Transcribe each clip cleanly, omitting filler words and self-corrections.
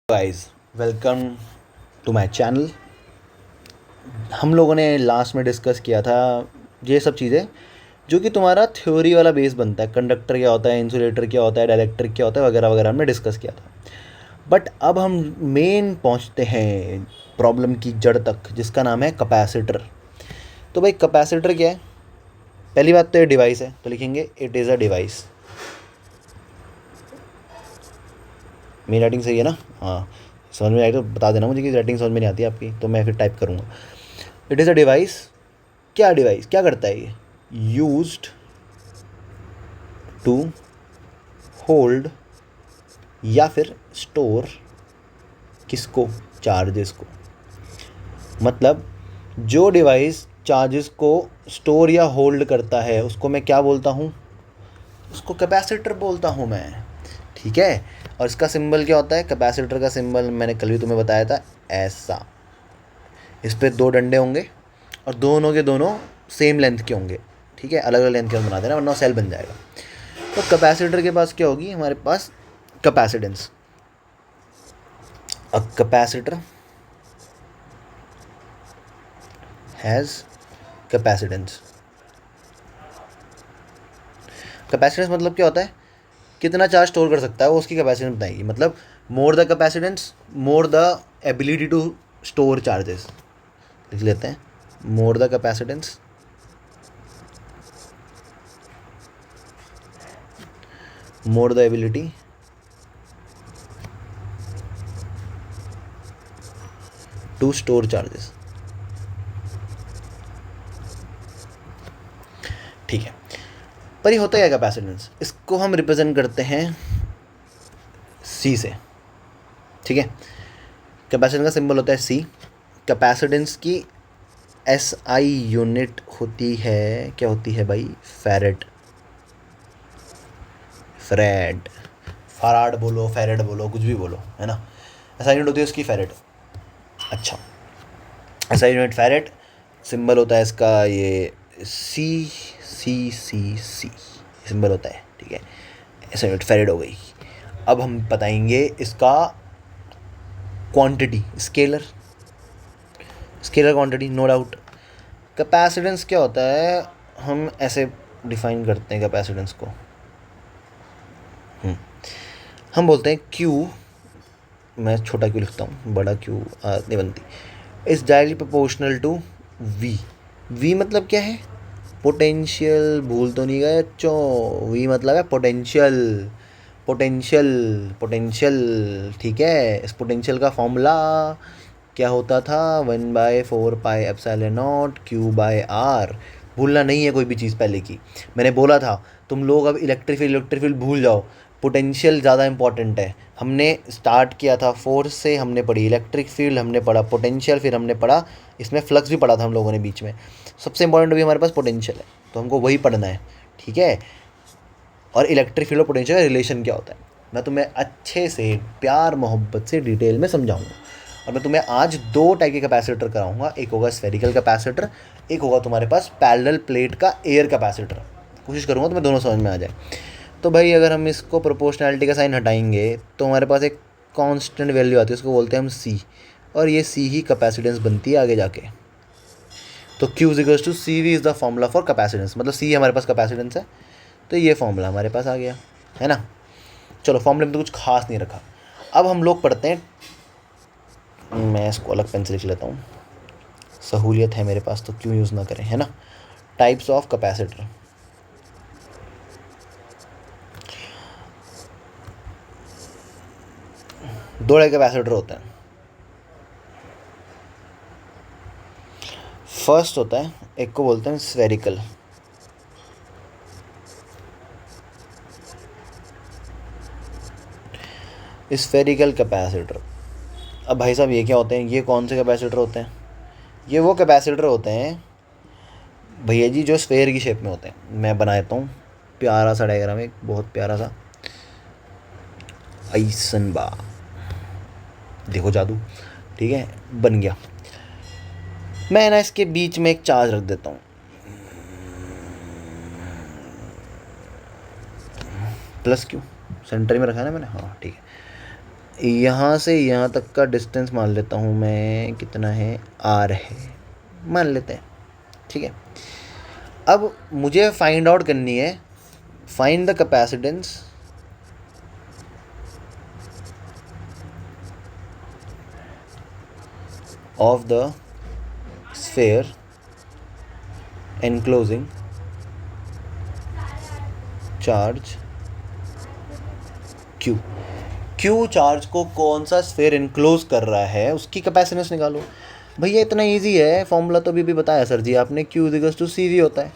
Guys, welcome to my channel. हम लोगों ने लास्ट में डिस्कस किया था ये सब चीज़ें जो कि तुम्हारा थ्योरी वाला बेस बनता है। कंडक्टर क्या होता है, इंसुलेटर क्या होता है, डाइलेक्ट्रिक क्या होता है, वगैरह वगैरह हमने डिस्कस किया था। बट अब हम मेन पहुंचते हैं प्रॉब्लम की जड़ तक, जिसका नाम है कैपेसिटर। तो भाई कैपेसिटर क्या है? पहली बात तो ये डिवाइस है, तो लिखेंगे इट इज़ अ डिवाइस। मेरी राइटिंग सही है ना? हाँ, समझ में आई तो बता देना मुझे कि राइटिंग समझ में नहीं आती आपकी, तो मैं फिर टाइप करूँगा। It is a device. क्या डिवाइस क्या करता है ये? यूज्ड टू होल्ड या फिर स्टोर किसको? चार्जेस को। मतलब जो डिवाइस चार्जेस को स्टोर या होल्ड करता है उसको मैं क्या बोलता हूँ? उसको कैपेसिटर बोलता हूँ मैं। ठीक है। और इसका सिंबल क्या होता है? कैपेसिटर का सिंबल मैंने कल भी तुम्हें बताया था, ऐसा। इस पे दो डंडे होंगे और दोनों के दोनों सेम लेंथ के होंगे। ठीक है, अलग अलग लेंथ के बना देना वरना सेल बन जाएगा। तो कैपेसिटर के पास क्या होगी? हमारे पास capacitance. A capacitor has capacitance. Capacitance मतलब क्या होता है? कितना चार्ज स्टोर कर सकता है वो, उसकी कैपेसिटेंस बताएगी। मतलब more the capacitance more the ability to store charges. लिख लेते हैं, more the capacitance more the ability to store charges. ठीक है। पर ये होता है क्या कैपेसिटेंस? इसको हम रिप्रेजेंट करते हैं सी से। ठीक है, कैपेसिटेंस का सिंबल होता है सी। कैपेसिटेंस की एस आई यूनिट होती है, क्या होती है भाई? फैरेड। फ्रेड, फराड बोलो, फैरेड बोलो, कुछ भी बोलो, है ना। एस आई यूनिट होती है उसकी फैरेड। अच्छा, S I unit farad. Symbol होता है इसका ये सी। सी सी सी सिंबल होता है। ठीक है, एस आई यूनिट फैरेड हो गई। अब हम बताएंगे इसका quantity, scalar. Scalar quantity, no doubt. Capacitance क्या होता है? हम ऐसे डिफाइन करते हैं कैपेसिटेंस को। हम बोलते हैं क्यू। मैं छोटा क्यू लिखता हूँ, बड़ा क्यू नहीं बनती। Is directly proportional to V. V मतलब क्या है? पोटेंशियल। भूल तो नहीं गए बच्चों? वी मतलब है पोटेंशियल। Potential, potential. ठीक है, इस पोटेंशियल का फॉर्मूला क्या होता था? 1/4πε0 Q/R। भूलना नहीं है कोई भी चीज़ पहले की। मैंने बोला था तुम लोग अब इलेक्ट्रिक फील्ड भूल जाओ, पोटेंशियल ज़्यादा इंपॉर्टेंट है। हमने स्टार्ट किया था फोर्स से, हमने पढ़ी इलेक्ट्रिक फील्ड, हमने पढ़ा पोटेंशियल, फिर हमने पढ़ा इसमें फ्लक्स भी पढ़ा था हम लोगों ने बीच में। सबसे इंपॉर्टेंट अभी हमारे पास पोटेंशियल है, तो हमको वही पढ़ना है। ठीक है। और इलेक्ट्रिक फील्ड और पोटेंशियल का रिलेशन क्या होता है मैं तुम्हें अच्छे से प्यार मोहब्बत से डिटेल में समझाऊंगा। और मैं तुम्हें आज दो टाइप के कैपेसिटर कराऊंगा। एक होगा स्फेरिकल कैपेसिटर, एक होगा तुम्हारे पास पैरेलल प्लेट का एयर कैपेसिटर। कोशिश करूँगा तुम्हें दोनों समझ में आ जाए। तो भाई अगर हम इसको प्रोपोर्शनैलिटी का साइन हटाएंगे तो हमारे पास एक कांस्टेंट वैल्यू आती है, उसको बोलते हैं हम सी। और ये सी ही कैपेसिटेंस बनती है आगे जाके। तो Q is to C V is the formula for capacitance. मतलब सी हमारे पास कैपेसिटेंस है, तो ये फॉर्मूला हमारे पास आ गया, है ना। चलो, फॉर्मूले में तो कुछ खास नहीं रखा। अब हम लोग पढ़ते हैं, मैं इसको अलग पेन से लिख लेता हूँ, सहूलियत है मेरे पास तो क्यों यूज़ ना करें, है ना। Types of capacitor. दो टाइप कैपेसिटर होते हैं। फर्स्ट होता है, एक को बोलते हैं स्फेरिकल। Spherical capacitor. अब भाई साहब ये क्या होते हैं? ये कौन से कैपेसिटर होते हैं? ये वो कैपेसिटर होते हैं भैया जी जो स्फेयर की शेप में होते हैं। मैं बना देता हूँ प्यारा सा डायग्राम, एक बहुत प्यारा सा। ऐसन बा, देखो जादू। ठीक है, बन गया। मैं ना इसके बीच में एक चार्ज रख देता हूँ। प्लस क्यू सेंटर में रखा है ना मैंने, हाँ ठीक है। यहाँ से यहाँ तक का डिस्टेंस मान लेता हूँ मैं, कितना है, r है, मान लेते हैं, ठीक है। अब मुझे फाइंड आउट करनी है, find the capacitance of the sphere enclosing charge Q। Q charge को कौन सा स्फेयर इनक्लोज कर रहा है, उसकी कैपेसिटेंस निकालो। भैया इतना इजी है, फॉर्मूला तो अभी भी बताया सर जी आपने, Q is equals to C V होता है।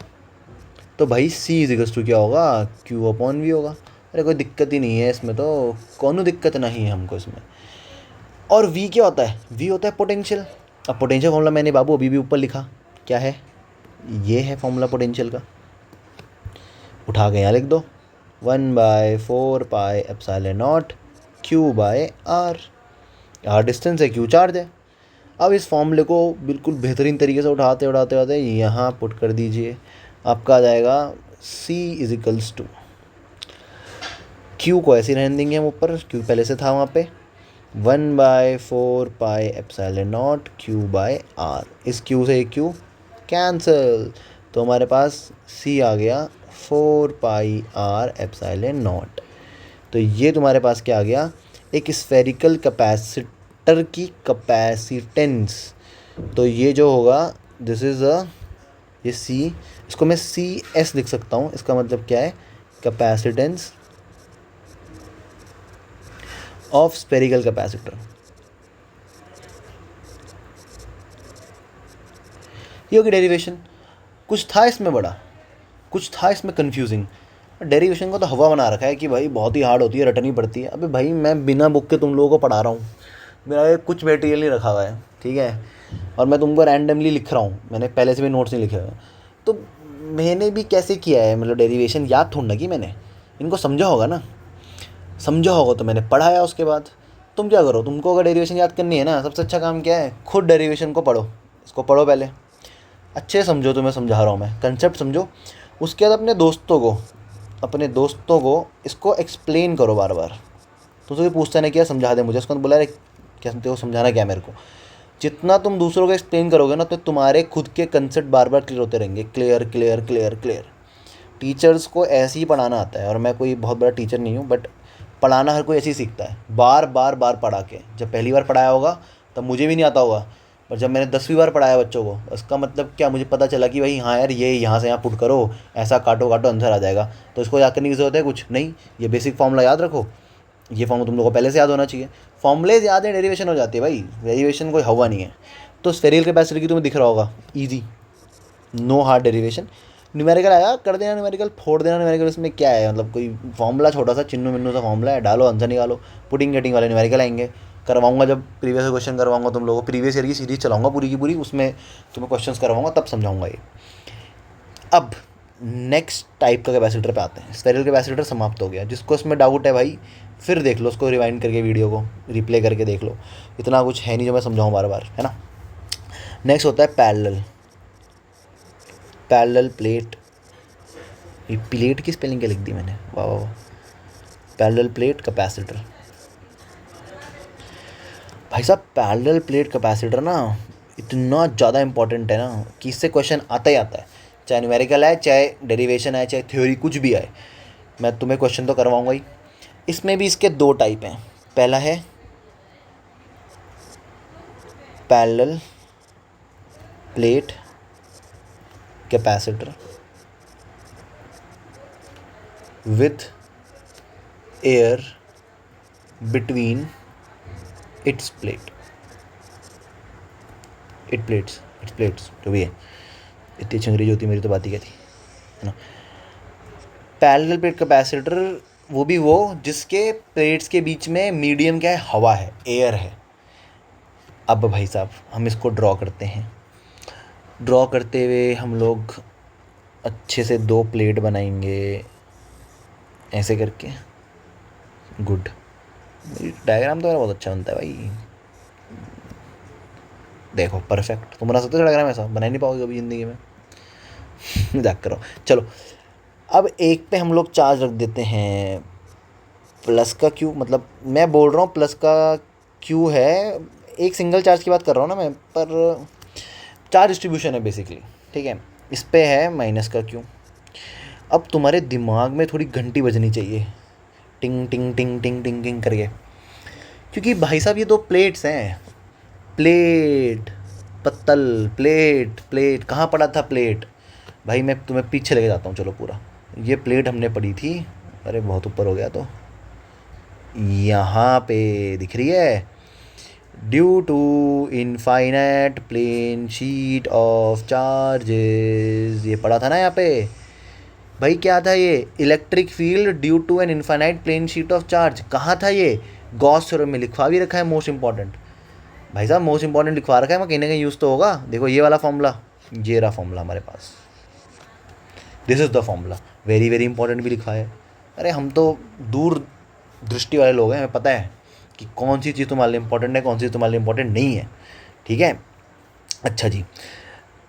तो भाई C इजिकल्स टू क्या होगा, Q अपॉन V होगा। अरे कोई दिक्कत ही नहीं है इसमें, तो कौन दिक्कत नहीं है हमको इसमें। और V क्या होता है, V होता है पोटेंशियल। अब पोटेंशियल फॉर्मूला मैंने बाबू अभी भी ऊपर लिखा, क्या है, ये है फॉर्मूला पोटेंशियल का, उठा के यहाँ लिख दो, 1/4πε0 Q/r। r डिस्टेंस है, Q चार्ज है। अब इस फॉर्मूले को बिल्कुल बेहतरीन तरीके से उठाते उठाते उठाते यहाँ पुट कर दीजिए, आपका आ जाएगा C इजिकल्स टू, Q को ऐसे रहने देंगे हम ऊपर, Q पहले से था वहाँ पे, 1/4πε0 Q/r। इस Q से Q कैंसल, तो हमारे पास C आ गया 4πr/ε0। तो ये तुम्हारे पास क्या आ गया, एक स्फेरिकल कैपेसिटर की कैपेसिटेंस। तो ये जो होगा, दिस इज़ ये C, इसको मैं CS लिख सकता हूँ। इसका मतलब क्या है, कैपेसिटेंस ऑफ स्फेरिकल कैपेसिटर। ये होगी डेरिवेशन। कुछ था इसमें बड़ा, कुछ था इसमें कंफ्यूजिंग। डेरिवेशन को तो हवा बना रखा है कि भाई बहुत ही हार्ड होती है, रटनी पड़ती है। अबे भाई मैं बिना बुक के तुम लोगों को पढ़ा रहा हूँ, मेरा ये कुछ मटेरियल नहीं रखा हुआ है, ठीक है, और मैं तुमको रैंडमली लिख रहा हूँ, मैंने पहले से भी नोट्स नहीं लिखे हुए। तो मैंने भी कैसे किया है, मतलब डेरिवेशन याद थोड़ा ना की मैंने, इनको समझा होगा ना, समझा होगा तो मैंने पढ़ाया। उसके बाद तुम क्या करो, तुमको अगर डेरिवेशन याद करनी है ना, सबसे अच्छा काम क्या है, खुद डेरिवेशन को पढ़ो। इसको पढ़ो पहले, अच्छे समझो, तुम्हें समझा रहा हूँ मैं, कंसेप्ट समझो। उसके बाद अपने दोस्तों को इसको एक्सप्लेन करो बार बार। तुमसे भी पूछता नहीं, क्या समझा दे मुझे, उसको बोला अरे क्या समझते हो, समझाना क्या मेरे को। जितना तुम दूसरों को एक्सप्लेन करोगे ना, तो तुम्हारे खुद के कंसेप्ट बार बार क्लियर होते रहेंगे, clear clear clear clear. Teachers को ऐसे ही पढ़ाना आता है, और मैं कोई बहुत बड़ा टीचर नहीं हूँ, बट पढ़ाना हर कोई ऐसे ही सीखता है, बार बार बार पढ़ा के। जब पहली बार पढ़ाया होगा तब मुझे भी नहीं आता होगा, पर जब मैंने 10वीं बार पढ़ाया बच्चों को, उसका मतलब क्या, मुझे पता चला कि भाई हाँ यार, ये यहाँ से यहाँ पुट करो, ऐसा काटो काटो आंसर आ जाएगा। तो इसको याद करने की ज़रूरत है कुछ नहीं, ये बेसिक फॉर्मूला याद रखो, ये फॉर्मूला तुम लोगों को पहले से याद होना चाहिए। फॉर्मूलेज याद है, डेरिवेशन हो जाती है भाई, डेरिवेशन कोई हवा नहीं है। तो स्फेरिकल कैपेसिटी की तुम्हें दिख रहा होगा, easy, no hard derivation. Numerical आया, कर देना न्यूमेरिकल, फोड़ देना न्यूमेरिकल। इसमें क्या है, मतलब कोई फॉर्मूला छोटा सा चिन्नू मिन्नू सा फॉर्मूला है, डालो आंसर निकालो। पुटिंग गेटिंग वाले न्यूमेरिकल आएंगे, करवाऊंगा जब प्रीवियस क्वेश्चन करवाऊंगा तुम लोगों को, प्रीवियस ईयर की सीरीज चलाऊंगा पूरी की पूरी, उसमें तुम्हें क्वेश्चंस करवाऊंगा, तब समझाऊंगा ये। अब नेक्स्ट टाइप का कैपेसिटर पे आते हैं। स्फेरिकल कैपेसिटर समाप्त हो गया, जिसको इसमें डाउट है भाई फिर देख लो, उसको रिवाइंड करके वीडियो को रिप्ले करके देख लो, इतना कुछ है नहीं जो मैं समझाऊँ बार बार, है ना। नेक्स्ट होता है पैरेलल प्लेट। ये प्लेट की स्पेलिंग क्या लिख दी मैंने, वाह वाह वाह। पैरेलल प्लेट कैपेसिटर, भाई साहब पैरेलल प्लेट कैपेसिटर ना इतना ज़्यादा इंपॉर्टेंट है ना, कि इससे क्वेश्चन आता ही आता है, चाहे न्यूमेरिकल आए, चाहे डेरिवेशन आए, चाहे थ्योरी कुछ भी आए, मैं तुम्हें क्वेश्चन तो करवाऊंगा ही। इसमें भी इसके दो टाइप हैं। पहला है parallel plate capacitor with air between its plates जो भी है, इतनी अच्छी अंग्रेजी होती मेरी तो बात ही क्या थी, है ना। पैरेलल प्लेट कैपेसिटर वो भी वो जिसके प्लेट्स के बीच में मीडियम क्या है, हवा है, एयर है। अब भाई साहब हम इसको ड्रॉ करते हैं, ड्रॉ करते हुए हम लोग अच्छे से दो प्लेट बनाएंगे ऐसे करके। गुड, डायग्राम तो मेरा बहुत अच्छा बनता है भाई, देखो परफेक्ट। तुम बना सकते हो डायग्राम, ऐसा बना नहीं पाओगे कभी ज़िंदगी में, मजाक करो। चलो अब एक पे हम लोग चार्ज रख देते हैं प्लस का क्यू, मतलब मैं बोल रहा हूँ प्लस का क्यू है, एक सिंगल चार्ज की बात कर रहा हूँ ना मैं, पर चार्ज डिस्ट्रीब्यूशन है बेसिकली, ठीक है। इस पे है माइनस का क्यू। अब तुम्हारे दिमाग में थोड़ी घंटी बजनी चाहिए, टिंग टिंग टिंग टिंग टिंग टिंग करके, क्योंकि भाई साहब ये दो प्लेट्स हैं। प्लेट, पत्तल, प्लेट, प्लेट कहाँ पड़ा था प्लेट? भाई मैं तुम्हें पीछे लेके जाता हूँ, चलो पूरा। ये प्लेट हमने पढ़ी थी, अरे बहुत ऊपर हो गया, तो यहाँ पे दिख रही है, due to infinite plane sheet of charges, ये पढ़ा था ना यहाँ पे। भाई क्या था ये? Electric field due to an infinite plane sheet of charge. कहाँ था ये? गॉस थ्योरम में लिखवा भी रखा है, मोस्ट इंपॉर्टेंट। भाई साहब मोस्ट इंपॉर्टेंट लिखवा रखा है, मैं कहीं ना कहीं यूज़ तो होगा। देखो ये वाला फॉर्मूला, ये रहा फॉर्मूला हमारे पास, this is the formula, very very important भी लिखा है। अरे हम तो दूर दृष्टि वाले लोग हैं, हमें पता है कि कौन सी चीज़ तुम्हारे लिए इंपॉर्टेंट है, कौन सी चीज़ तुम्हारे लिए इंपॉर्टेंट नहीं है, ठीक है। अच्छा जी,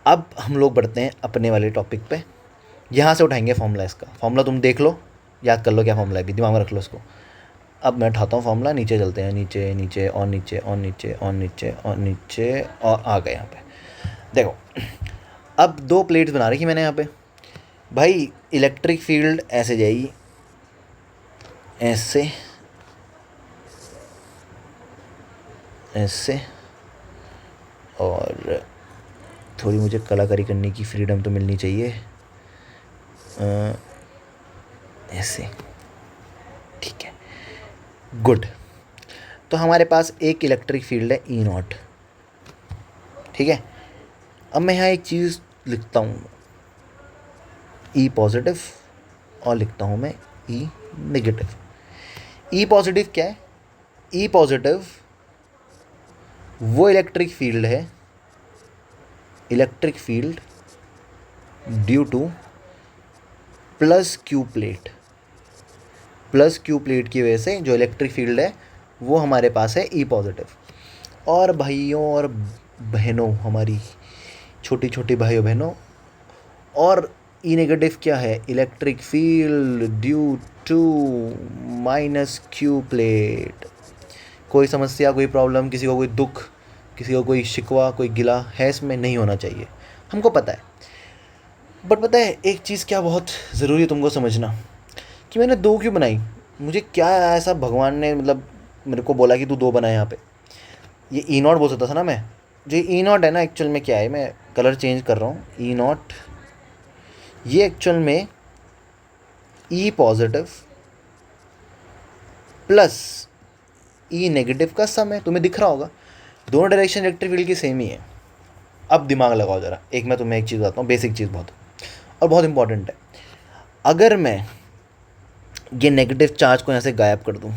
अब हम लोग बढ़ते हैं अपने वाले टॉपिक पे। यहाँ से उठाएंगे फॉर्मूला, इसका फॉर्मूला तुम देख लो, याद कर लो क्या फॉर्मूला है, भी दिमाग में रख लो इसको। अब मैं उठाता हूँ फॉर्मूला, नीचे चलते हैं, नीचे नीचे और नीचे और नीचे और नीचे और नीचे और आ गए यहाँ पे। देखो अब दो प्लेट्स बना रखी मैंने यहाँ पे। भाई इलेक्ट्रिक फील्ड ऐसे जाएगी, ऐसे ऐसे, और थोड़ी मुझे कलाकारी करने की फ्रीडम तो मिलनी चाहिए, ऐसे, ठीक है, गुड। तो हमारे पास एक इलेक्ट्रिक फील्ड है ई नॉट, ठीक है। अब मैं यहाँ एक चीज़ लिखता हूँ, ई पॉजिटिव, और लिखता हूँ मैं ई नेगेटिव। ई पॉजिटिव क्या है? ई पॉजिटिव वो इलेक्ट्रिक फील्ड है, electric field due two plus Q plate. Plus Q plate की वजह से जो इलेक्ट्रिक फील्ड है वो हमारे पास है ई पॉजिटिव। और भाइयों और बहनों, हमारी छोटी छोटी भाइयों बहनों, और ई नेगेटिव क्या है? Electric field due to minus Q plate. कोई समस्या, कोई प्रॉब्लम, किसी को कोई दुख, किसी को कोई शिकवा, कोई गिला है इसमें नहीं होना चाहिए, हमको पता है। बट पता है एक चीज़ क्या बहुत ज़रूरी है तुमको समझना, कि मैंने दो क्यों बनाई? मुझे क्या ऐसा भगवान ने मतलब मेरे को बोला कि तू दो बना यहाँ पे? ये ई नॉट बोल सकता था ना मैं। जो ई नॉट है ना, एक्चुअल में क्या है, मैं कलर चेंज कर रहा हूँ, ई नॉट ये एक्चुअल में ई पॉजिटिव प्लस ई नेगेटिव का सम है। तुम्हें दिख रहा होगा दोनों डायरेक्शन इलेक्ट्रिक फील्ड की सेम ही है। अब दिमाग लगाओ ज़रा, एक मैं तुम्हें एक चीज़ बताता हूँ, बेसिक चीज़ बहुत और बहुत इंपॉर्टेंट है। अगर मैं ये नेगेटिव चार्ज को यहाँ से गायब कर दूँ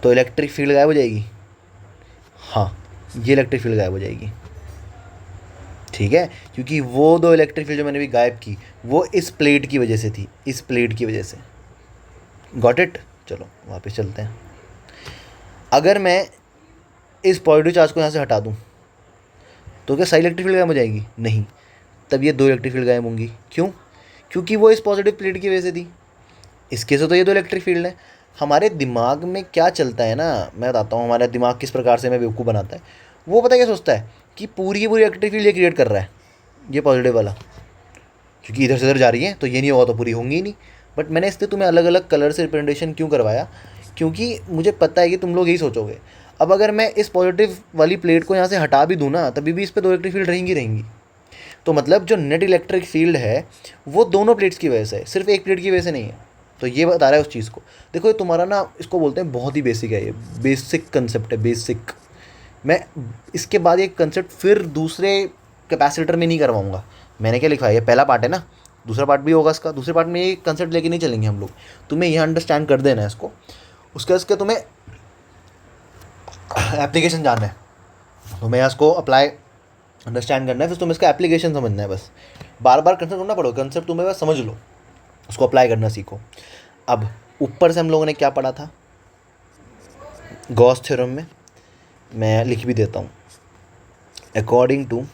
तो इलेक्ट्रिक फील्ड गायब हो जाएगी। हाँ, ये इलेक्ट्रिक फील्ड गायब हो जाएगी, ठीक है, क्योंकि वो दो इलेक्ट्रिक फील्ड जो मैंने भी गायब की वो इस प्लेट की वजह से थी, इस प्लेट की वजह से। Got it? चलो वापस चलते हैं। अगर मैं इस पॉजिटिव चार्ज को यहाँ से हटा दूँ तो क्या सारी इलेक्ट्रिक फील्ड गायब हो जाएगी? नहीं, तब ये दो इलेक्ट्रिक फील्ड गायब होंगी। क्यों? क्योंकि वो इस पॉजिटिव प्लेट की वजह से थी, इसके से तो ये दो इलेक्ट्रिक फील्ड है। हमारे दिमाग में क्या चलता है ना, मैं बताता हूँ हमारा दिमाग किस प्रकार से हमें बेवकूफ़ बनाता है। वो पता है क्या सोचता है? कि पूरी की पूरी इलेक्ट्रिक फील्ड ये क्रिएट कर रहा है, ये पॉजिटिव वाला, क्योंकि इधर से इधर जा रही है तो ये नहीं होगा तो पूरी होंगी ही नहीं। बट मैंने इसलिए तुम्हें अलग अलग कलर से रिप्रेजेंटेशन क्यों करवाया? क्योंकि मुझे पता है कि तुम लोग यही सोचोगे। अब अगर मैं इस पॉजिटिव वाली प्लेट को यहाँ से हटा भी दूँ ना, तभी भी इस पर दो इलेक्ट्रिक फील्ड रहेंगी रहेंगी। तो मतलब जो नेट इलेक्ट्रिक फील्ड है वो दोनों प्लेट्स की वजह से है, सिर्फ एक प्लेट की वजह से नहीं है। तो ये बता रहा है उस चीज़ को। देखो ये तुम्हारा ना, इसको बोलते हैं बहुत ही बेसिक है, ये बेसिक कंसेप्ट है, बेसिक। मैं इसके बाद एक कंसेप्ट फिर दूसरे कैपेसिटर में नहीं करवाऊंगा। मैंने क्या लिखा है, ये पहला पार्ट है ना, दूसरा पार्ट भी होगा इसका। दूसरे पार्ट में ये कंसेप्ट लेके नहीं चलेंगे हम लोग, तुम्हें यह अंडरस्टैंड कर देना है इसको। उसके तुम्हें एप्लीकेशन जानना है, तुम्हें यहाँ इसको अप्लाई अंडरस्टैंड करना है, फिर तुम्हें इसका एप्लीकेशन समझना है। बस बार बार कंसेप्ट ढूंढना पड़ो, कंसेप्ट तुम्हें बस समझ लो, उसको अप्लाई करना सीखो। अब ऊपर से हम लोगों ने क्या पढ़ा था गॉस थ्योरम में, मैं लिख भी देता हूँ। According to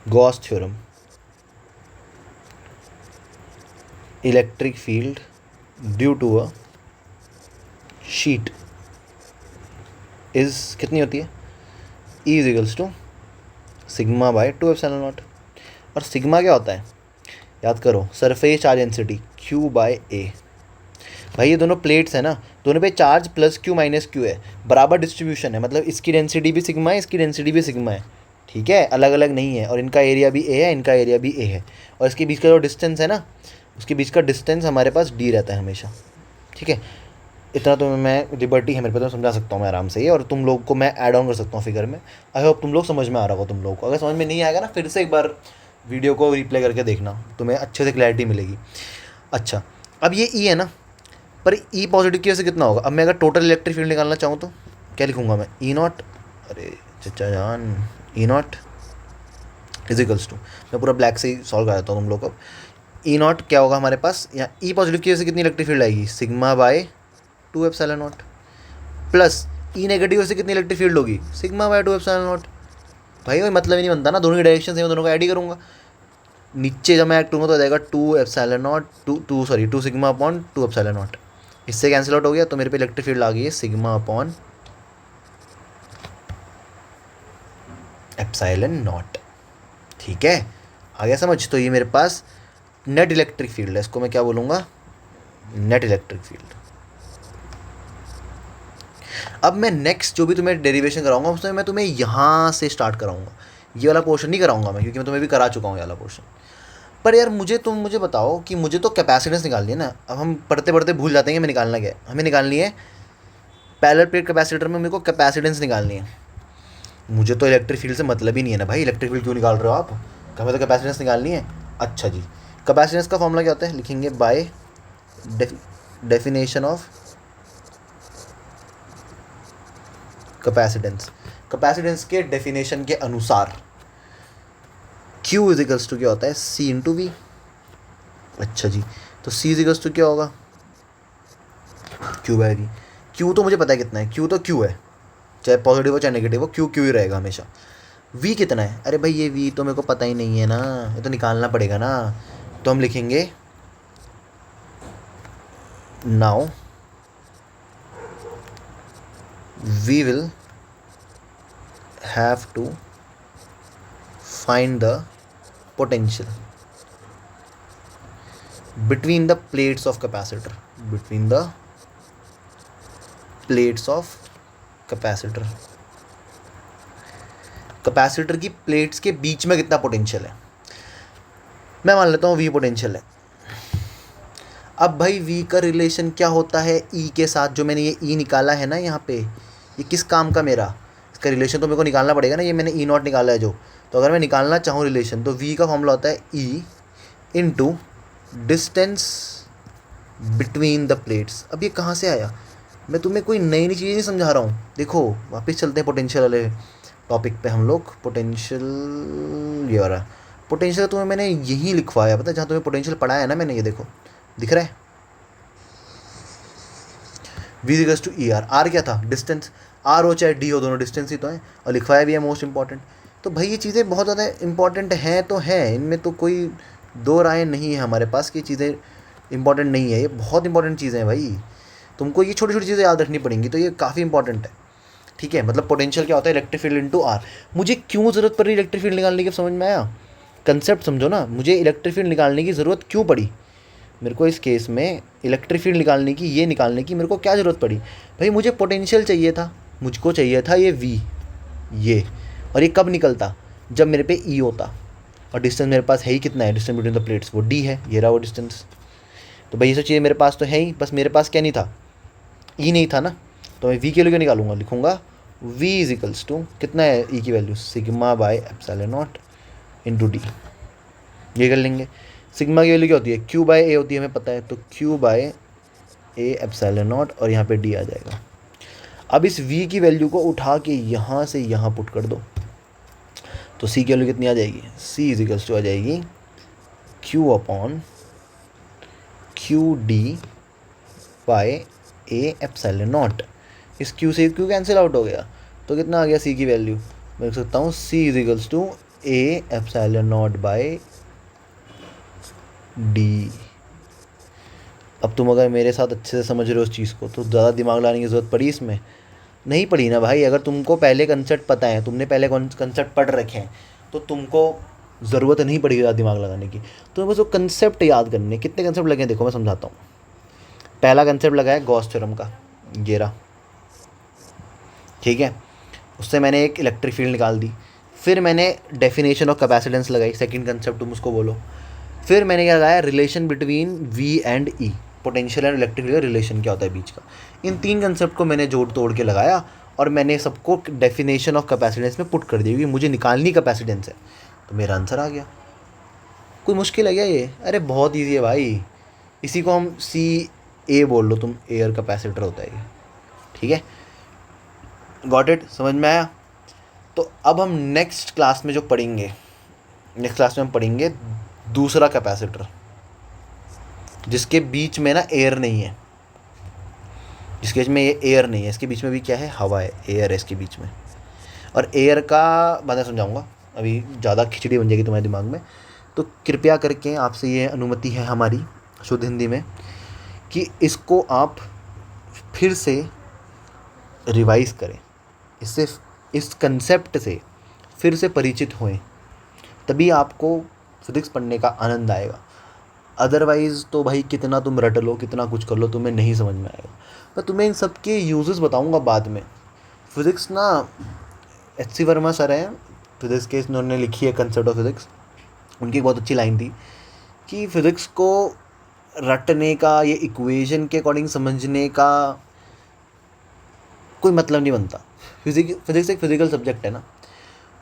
Gauss theorem, electric field due to a sheet is कितनी होती है, E is equals to sigma by 2 epsilon naught. और सिग्मा क्या होता है, याद करो, surface charge density Q by A. भाई ये दोनों प्लेट्स है ना, दोनों पे charge plus Q minus Q है, बराबर डिस्ट्रीब्यूशन है, मतलब इसकी डेंसिटी भी सिग्मा है, इसकी डेंसिटी भी सिग्मा है, ठीक है, अलग अलग नहीं है। और इनका एरिया भी ए है, इनका एरिया भी ए है, और इसके बीच का जो डिस्टेंस है ना, उसके बीच का डिस्टेंस हमारे पास डी रहता है हमेशा, ठीक है। इतना तो मैं लिबर्टी है मेरे पे, तो समझा सकता हूँ मैं आराम से ही, और तुम लोग को मैं ऐड ऑन कर सकता हूँ फिगर में। आई होप तुम लोग समझ में आ रहा होगा तुम लोग को। अगर समझ में नहीं आएगा ना, फिर से एक बार वीडियो को रिप्ले करके देखना, तुम्हें अच्छे से क्लैरिटी मिलेगी। अच्छा, अब ये ई है ना, पर ई पॉजिटिव की वजह से कितना होगा। अब मैं अगर टोटल इलेक्ट्रिक फील्ड निकालना चाहूँ तो क्या लिखूँगा मैं, ई नॉट, अरे चचा जान, ई नॉट इजिकल्स टू, मैं पूरा ब्लैक से ही सॉल्व कर देता हूँ तुम लोग को। ई नॉट क्या होगा हमारे पास, यहाँ ई पॉजिटिव की वजह से कितनी इलेक्ट्रिक फील्ड आएगी, sigma by 2 epsilon not, plus E negative से कितनी इलेक्ट्रिक फील्ड होगी, सिग्मा बाय 2 एप्सिलॉन नॉट। भाई कोई मतलब ही नहीं बनता ना, दोनों की डायरेक्शन से मैं दोनों को ऐड ही करूँगा। नीचे जब मैं ऐड करूँगा तो आ जाएगा 2 epsilon naught, two sigma upon 2 epsilon naught, इससे कैंसिल आउट हो गया, तो मेरे पे इलेक्ट्रिक फील्ड आ गई है सिग्मा अपॉन एप्सिलॉन नॉट, ठीक है, आ गया समझ। तो ये मेरे पास नेट इलेक्ट्रिक फील्ड है, इसको मैं क्या बोलूँगा, नेट इलेक्ट्रिक फील्ड। अब मैं नेक्स्ट जो भी तुम्हें डेरिवेशन कराऊंगा उसमें मैं तुम्हें यहाँ से स्टार्ट कराऊंगा, ये वाला पोर्शन नहीं कराऊंगा मैं, क्योंकि मैं तुम्हें भी करा चुका हूँ ये वाला पोर्शन। पर यार मुझे बताओ कि मुझे तो कैपेसिटेंस निकालनी है ना। अब हम पढ़ते पढ़ते भूल जाते हैं कि हमें निकालना क्या है, हमें निकालनी है पैरेलल प्लेट कैपेसिटर में मेरे को कैपेसिटेंस निकालनी है। मुझे तो इलेक्ट्रिक फील्ड से मतलब ही नहीं है ना भाई, इलेक्ट्रिक फील्ड क्यों निकाल रहे हो आप, हमें तो कैपेसिटेंस निकालनी है। अच्छा जी, कैपेसिटेंस का फॉर्मूला क्या होता है, लिखेंगे by definition of capacitance. Capacitance के डेफिनेशन के अनुसार Q इजिकल्स टू क्या होता है, C इंटू वी। अच्छा जी, तो C इजिकल्स टू क्या होगा, Q बाय वी। Q तो मुझे पता है कितना है, Q तो Q है, चाहे पॉजिटिव हो चाहे नेगेटिव हो, Q ही रहेगा हमेशा। V कितना है, अरे भाई ये V तो मेरे को पता ही नहीं है ना, ये तो निकालना पड़ेगा ना। तो हम लिखेंगे now we will have to find the potential between the plates of capacitor, between the plates of capacitor। Capacitor की प्लेट्स के बीच में कितना पोटेंशियल है, मैं मान लेता हूँ V पोटेंशियल है। अब भाई V का रिलेशन क्या होता है E के साथ, जो मैंने ये E निकाला है ना यहाँ पे, ये किस काम का मेरा, इसका रिलेशन तो मेरे को निकालना पड़ेगा ना, ये मैंने E नॉट निकाला है जो। तो अगर मैं निकालना चाहूँ रिलेशन, तो V का फॉर्मूला होता है E into distance between the plates. अब ये कहाँ से आया, मैं तुम्हें कोई नई नई चीज़ नहीं समझा रहा हूँ। देखो वापस चलते हैं पोटेंशियल वाले टॉपिक पे हम लोग। पोटेंशियल ये हो रहा है, पोटेंशियल तुम्हें मैंने यहीं लिखवाया, पता है जहाँ तुम्हें पोटेंशियल पढ़ाया है ना मैंने, ये देखो दिख रहा है, V equals to E R क्या था, डिस्टेंस, R हो चाहे D हो, दोनों डिस्टेंस ही तो है, और लिखवाया भी है मोस्ट इंपॉर्टेंट। तो भाई ये चीज़ें बहुत ज़्यादा इंपॉर्टेंट हैं, तो हैं, इनमें तो कोई दो राय नहीं है हमारे पास कि चीज़ें इंपॉर्टेंट नहीं है, ये बहुत इंपॉर्टेंट चीज़ें हैं भाई, तुमको ये छोटी छोटी चीज़ें याद रखनी पड़ेंगी, तो ये काफ़ी इंपॉर्टेंट है, ठीक है। मतलब पोटेंशियल क्या होता है, इलेक्ट्रिक फील्ड इंटू आर। मुझे क्यों ज़रूरत पड़ रही इलेक्ट्रिक फील्ड निकालने की, समझ में आया, कंसेप्ट समझो ना, मुझे इलेक्ट्रिक फील्ड निकालने की ज़रूरत क्यों पड़ी, मेरे को इस केस में इलेक्ट्रिक फील्ड निकालने की, ये निकालने की मेरे को क्या ज़रूरत पड़ी। भाई मुझे पोटेंशियल चाहिए था, मुझको चाहिए था ये V, ये, और ये कब निकलता, जब मेरे पे E होता, और डिस्टेंस मेरे पास है ही कितना है, डिस्टेंस बिटवीन द प्लेट्स वो D है, ये रहा वो डिस्टेंस। तो भाई ये सब चीज़ें मेरे पास तो है ही, बस मेरे पास क्या नहीं था, E नहीं था ना। तो मैं V के लिए क्यों निकालूंगा, लिखूंगा V इज इक्वल्स टू कितना है E की value, sigma by epsilon not into D, ये कर लेंगे। सिग्मा की वैल्यू क्या होती है, Q बाय ए होती है, हमें पता है, तो Q by A epsilon naught, और यहाँ पे D आ जाएगा। अब इस V की वैल्यू को उठा के यहाँ से यहाँ पुट कर दो, तो C की वैल्यू कितनी आ जाएगी, C इज इक्वल्स टू आ जाएगी Q upon QD by A epsilon naught. इस Q से Q कैंसिल आउट हो गया, तो कितना आ गया C की वैल्यू, मैं लिख सकता हूँ C is equals to A epsilon naught by D। अब तुम अगर मेरे साथ अच्छे से समझ रहे हो उस चीज़ को, तो ज़्यादा दिमाग लगाने की ज़रूरत पड़ी इसमें? नहीं पड़ी ना भाई। अगर तुमको पहले कंसेप्ट पता है, तुमने पहले कंसेप्ट पढ़ रखे हैं, तो तुमको ज़रूरत नहीं पड़ेगी ज़्यादा दिमाग लगाने की। तो बस वो कंसेप्ट याद करने। कितने कंसेप्ट लगे हैं देखो, मैं समझाता हूँ। पहला कंसेप्ट लगा है गॉस थ्योरम का, ये रहा, ठीक है। उससे मैंने एक इलेक्ट्रिक फील्ड निकाल दी। फिर मैंने डेफिनेशन ऑफ कैपेसिटेंस लगाई, सेकंड कंसेप्ट तुम उसको बोलो। फिर मैंने क्या लगाया, relation between V and E, potential and electric field relation क्या होता है बीच का। इन तीन कंसेप्ट को मैंने जोड़ तोड़ के लगाया और मैंने सबको डेफिनेशन ऑफ कैपेसिटेंस में पुट कर दिया कि मुझे निकालनी कैपेसिटेंस है, तो मेरा आंसर आ गया। कोई मुश्किल है क्या ये? अरे बहुत ईजी है भाई। इसी को हम सी ए बोल लो तुम, एयर कैपेसिटर होता है ये, ठीक है। Got it? समझ में आया? तो अब हम नेक्स्ट क्लास में जो पढ़ेंगे, नेक्स्ट क्लास में हम पढ़ेंगे दूसरा कैपेसिटर, जिसके बीच में ना एयर नहीं है, जिसके बीच में ये एयर नहीं है, इसके बीच में भी क्या है, हवा है, एयर है इसके बीच में। और एयर का मैं समझाऊंगा, अभी ज़्यादा खिचड़ी बन जाएगी तुम्हारे दिमाग में। तो कृपया करके आपसे ये अनुमति है हमारी शुद्ध हिंदी में कि इसको आप फिर से रिवाइज करें, इससे इस कंसेप्ट से फिर से परिचित होएं, तभी आपको फिज़िक्स पढ़ने का आनंद आएगा। अदरवाइज़ तो भाई कितना तुम रट लो, कितना कुछ कर लो, तुम्हें नहीं समझ में आएगा। मैं तुम्हें इन सब के यूजेस बताऊंगा बाद में। फिज़िक्स ना, एच सी वर्मा सर हैं फिज़िक्स के, इन्होंने लिखी है कंसेप्ट ऑफ फिज़िक्स। उनकी बहुत अच्छी लाइन थी कि फ़िज़िक्स को रटने का, ये इक्वेशन के अकॉर्डिंग समझने का कोई मतलब नहीं बनता। फिज़िक्स एक फिज़िकल सब्जेक्ट है ना,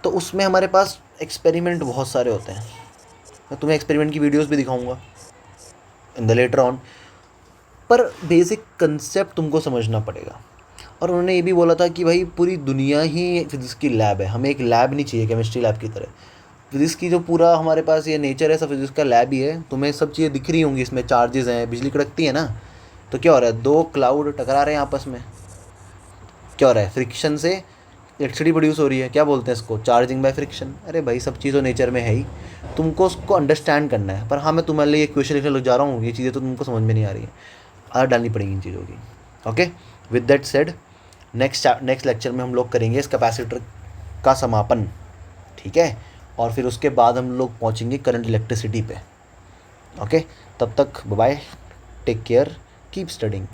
तो उसमें हमारे पास एक्सपेरिमेंट बहुत सारे होते हैं। मैं तुम्हें एक्सपेरिमेंट की वीडियोस भी दिखाऊंगा इन द लेटर ऑन, पर बेसिक कंसेप्ट तुमको समझना पड़ेगा। और उन्होंने ये भी बोला था कि भाई पूरी दुनिया ही फिज़िक्स की लैब है, हमें एक लैब नहीं चाहिए केमिस्ट्री लैब की तरह। फिज़िक्स की जो पूरा हमारे पास ये नेचर है, सब फिज़िक्स का लैब ही है। तुम्हें सब चीज़ें दिख रही होंगी, इसमें चार्जेस हैं, बिजली कड़कती है ना, तो क्या हो रहा है, दो क्लाउड टकरा रहे हैं आपस में, क्या हो रहा है, फ्रिक्शन से इलेक्ट्रिसिटी प्रोड्यूस हो रही है। क्या बोलते हैं इसको, चार्जिंग बाय फ्रिक्शन। अरे भाई सब चीज़ तो नेचर में है ही, तुमको उसको अंडरस्टैंड करना है। पर हाँ, मैं तुम्हारे लिए क्वेश्चन लिखने लग जा रहा हूँ, ये चीज़ें तो तुमको समझ में नहीं आ रही है, आदत डालनी पड़ेगी इन चीज़ों की। Okay, with that said, next lecture में हम लोग करेंगे इस कैपेसिटर का समापन, ठीक है। और फिर उसके बाद हम लोग पहुँचेंगे करंट इलेक्ट्रिसिटी पे। ओके, तब तक bye, take care, keep studying.